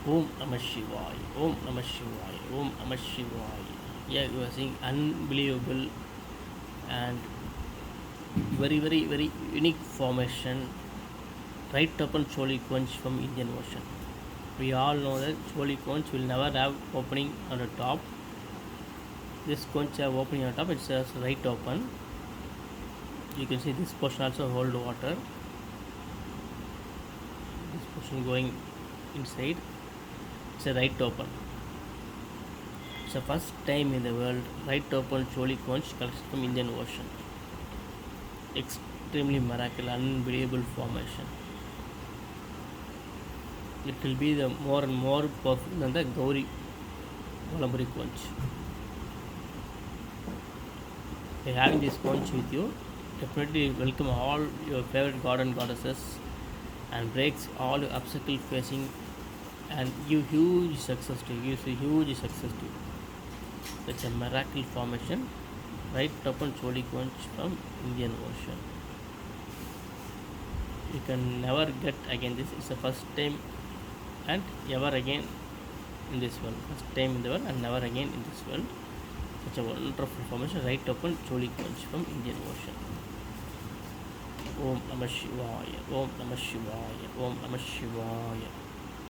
Om Namah Shivaya, Om Namah Shivaya, Om Namah Shivaya. Yeah, you are seeing unbelievable and very unique formation right upon Choli Conch from Indian Ocean. We all know that Choli Conch will never have opening on the top. This conch have opening on top, it's just right open. You can see this portion also hold water. This portion going inside. It's a right open. It's the first time in the world right open Choli conch collected from Indian Ocean. Extremely miracle, unbelievable formation. It will be the more and more powerful than the Gauri Valampuri conch. By having this conch with you, definitely welcome all your favorite god and goddesses and breaks all your obstacle facing and give huge success to you. Gives a huge success to you. Such a miracle formation right upon Choli conch from Indian Ocean. You can never get again this. It's the first time and ever again in this world. First time in the world and never again in this world. Such a wonderful formation right upon Choli conch from Indian Ocean. Om Namah Shivaya, Om Namah Shivaya, Om Namah Shivaya.